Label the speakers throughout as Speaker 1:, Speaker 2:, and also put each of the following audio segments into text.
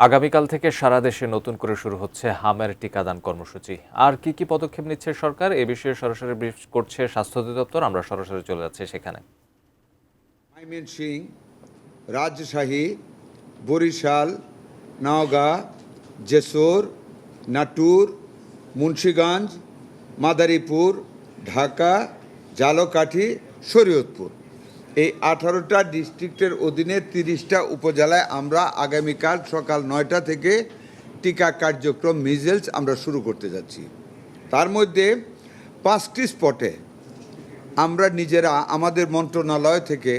Speaker 1: আগামীকাল থেকে সারা দেশে নতুন করে শুরু হচ্ছে হামের টিকাদান কর্মসূচি। আর কি পদক্ষেপ নিচ্ছে সরকার, এ বিষয়ে সরাসরি ব্রিফ করছে স্বাস্থ্য অধিদপ্তর। আমরা সরাসরি চলে যাচ্ছি সেখানে।
Speaker 2: ময়মনসিং, রাজশাহী, বরিশাল, নওগাঁ, যশোর, নাটোর, মুন্সিগঞ্জ, মাদারীপুর, ঢাকা, ঝালকাঠি, শরীয়তপুর, এই 18টা ডিস্ট্রিক্টের অধীনে 30টা উপজেলায় আমরা আগামীকাল সকাল 9টা থেকে টিকা কার্যক্রম মিজেলস আমরা শুরু করতে যাচ্ছি। তার মধ্যে 5টি স্পটে আমরা নিজেরা আমাদের মন্ত্রণালয় থেকে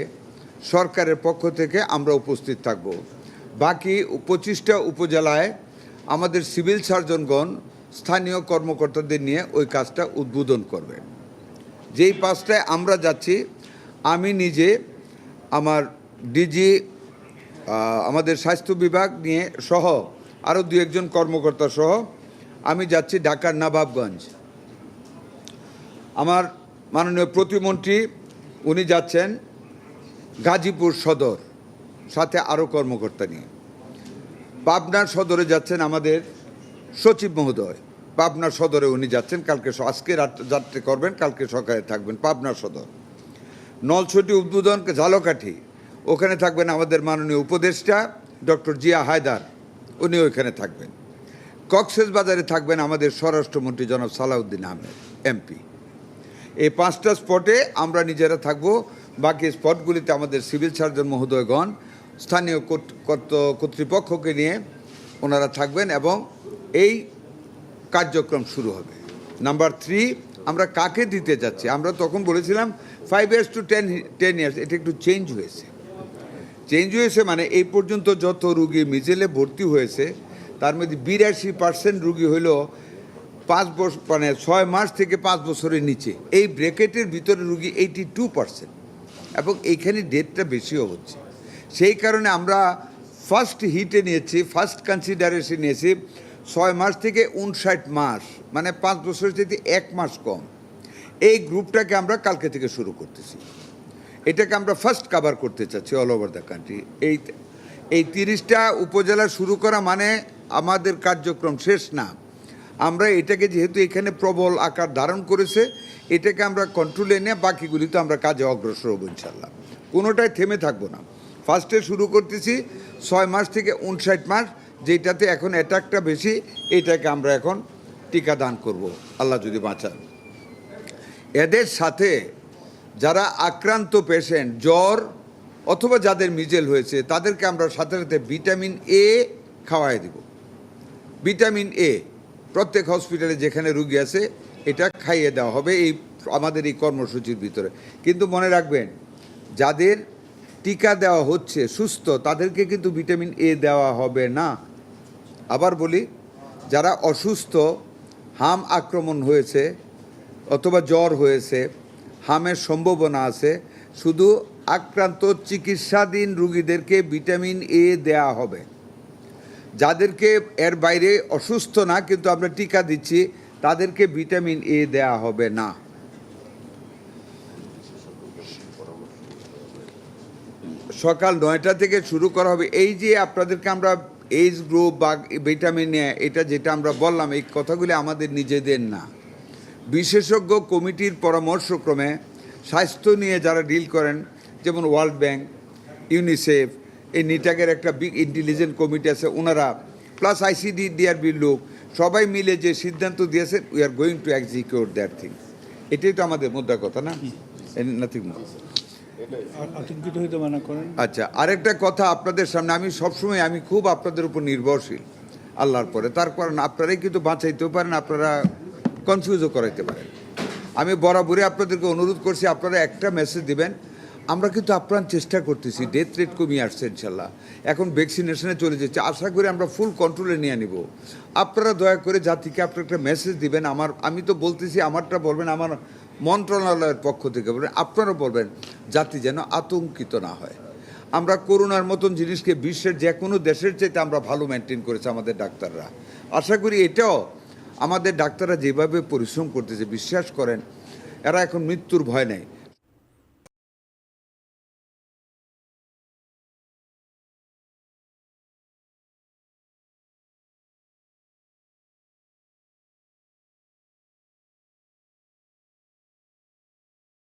Speaker 2: সরকারের পক্ষ থেকে আমরা উপস্থিত থাকব। বাকি 25টা উপজেলায় আমাদের সিভিল সার্জনগণ স্থানীয় কর্মকর্তাদের নিয়ে ওই কাজটা উদ্বোধন করবেন। যেই 5টায় আমরা যাচ্ছি, আমি নিজে আমার ডিজি আমাদের স্বাস্থ্য বিভাগ নিয়ে সহ আরও 2-1 কর্মকর্তা সহ আমি যাচ্ছি ঢাকার নবাবগঞ্জ। আমার মাননীয় প্রতিমন্ত্রী উনি যাচ্ছেন গাজীপুর সদর, সাথে আরও কর্মকর্তা নিয়ে। পাবনার সদরে যাচ্ছেন আমাদের সচিব মহোদয়, পাবনার সদরে উনি যাচ্ছেন। আজকে রাত্রে করবেন, কালকে সকালে থাকবেন পাবনার সদর। নলছটি উদ্বোধন ঝালকাঠি, ওখানে থাকবেন আমাদের মাননীয় উপদেষ্টা ডক্টর জিয়া হায়দার, উনি ওইখানে থাকবেন। কক্সবাজারে থাকবেন আমাদের স্বরাষ্ট্রমন্ত্রী জনাব সালাউদ্দিন আহমেদ এমপি। এই 5টা স্পটে আমরা নিজেরা থাকব। বাকি স্পটগুলিতে আমাদের সিভিল সার্জন মহোদয়গণ স্থানীয় কর্তৃপক্ষকে নিয়ে ওনারা থাকবেন এবং এই কার্যক্রম শুরু হবে। নাম্বার 3, আমরা কাকে দিতে যাচ্ছি? আমরা তখন বলেছিলাম 5 years to 10 years, এটা একটু চেঞ্জ হয়েছে। মানে এই পর্যন্ত যত রুগী মিজেলে ভর্তি হয়েছে তার মধ্যে 82% রুগী হইল 5 বছর, মানে 6 মাস থেকে 5 বছরের নিচে। এই ব্র্যাকেটের ভিতরে রুগী 82%, এবং এইখানে ডেটটা বেশিও হচ্ছে। সেই কারণে আমরা ফার্স্ট হিটে নিয়েছি, ফার্স্ট কনসিডারেশন নিয়েছি 6 মাস থেকে 59 মাস, মানে 5 বছরের থেকে 1 মাস কম। এই গ্রুপটাকে আমরা কালকে থেকে শুরু করতেছি। এটাকে আমরা ফার্স্ট কভার করতে চাচ্ছি অল ওভার দ্য কান্ট্রি। এই 30টা উপজেলা শুরু করা মানে আমাদের কার্যক্রম শেষ না। আমরা এটাকে, যেহেতু এখানে প্রবল আকার ধারণ করেছে, এটাকে আমরা কন্ট্রোলে নিয়ে বাকিগুলিতে আমরা কাজে অগ্রসর হব ইনশাল্লাহ। কোনোটাই থেমে থাকবো না। ফার্স্টে শুরু করতেছি 6 মাস থেকে 59 মাস, যেটাতে এখন অ্যাটাকটা বেশি, এটাকে আমরা এখন টিকা দান করব আল্লাহ যদি বাঁচান। এদের সাথে যারা আক্রান্ত পেশেন্ট, জ্বর অথবা যাদের মিজেল হয়েছে, তাদেরকে আমরা সাথে সাথে ভিটামিন এ খাওয়াই দেব। ভিটামিন এ প্রত্যেক হসপিটালে যেখানে রুগী আছে এটা খাইয়ে দেওয়া হবে আমাদের এই কর্মসূচির ভিতরে। কিন্তু মনে রাখবেন, যাদের টিকা দেওয়া হচ্ছে সুস্থ, তাদেরকে কিন্তু ভিটামিন এ দেওয়া হবে না। আবার বলি, যারা অসুস্থ, হাম আক্রমণ হয়েছে অথবা জ্বর হয়েছে, হামের সম্ভাবনা আছে, শুধু আক্রান্ত চিকিৎসাধীন রুগীদেরকে ভিটামিন এ দেওয়া হবে। যাদেরকে এর বাইরে অসুস্থ না কিন্তু আমরা টিকা দিচ্ছি, তাদেরকে ভিটামিন এ দেওয়া হবে না। সকাল 9টা থেকে শুরু করা হবে। এই যে আপনাদেরকে আমরা এইজ গ্রুপ বা ভিটামিন এ, এটা যেটা আমরা বললাম, এই কথাগুলি আমাদের নিজেদের না, বিশেষজ্ঞ কমিটির পরামর্শক্রমে স্বাস্থ্য নিয়ে যারা ডিল করেন, যেমন ওয়ার্ল্ড ব্যাংক, ইউনিসেফ, এই নিটাকের একটা বিগ ইন্টেলিজেন্ট কমিটি আছে, ওনারা প্লাস ICDRBর লোক সবাই মিলে যে সিদ্ধান্ত দিয়েছেন, we are going to execute that thing. এটাই তো আমাদের মুদ্রা কথা, না? Nothing more. আচ্ছা, আরেকটা কথা আপনাদের সামনে, আমি সবসময় খুব আপনাদের উপর নির্ভরশীল আল্লাহর পরে। তারপর আপনারাই কিন্তু বাঁচাইতেও পারেন, আপনারা কনফিউজও করাইতে পারেন। আমি বরাবরই আপনাদেরকে অনুরোধ করছি, আপনারা একটা মেসেজ দিবেন। আমরা কিন্তু আপ্রাণ চেষ্টা করতেছি, ডেথ রেট কমিয়ে আসছে ইনশাল্লাহ, এখন ভ্যাকসিনেশনে চলে যাচ্ছে, আশা করি আমরা ফুল কন্ট্রোলে নিয়ে নিব। আপনারা দয়া করে জাতিকে আপনারা একটা মেসেজ দিবেন। আমি তো বলতেছি, আমারটা বলবেন, আমার মন্ত্রণালয়ের পক্ষ থেকে বলবেন, আপনারা বলবেন, জাতি যেন আতঙ্কিত না হয়। আমরা করোনার মতন জিনিসকে বিশ্বের যে কোনো দেশের চাইতে আমরা ভালো মেনটেন করেছি আমাদের ডাক্তাররা। আশা করি এটাও আমাদের ডাক্তাররা যেভাবে পরিশ্রম করতেছে, বিশ্বাস করেন, এরা এখন মৃত্যুর ভয় নেই।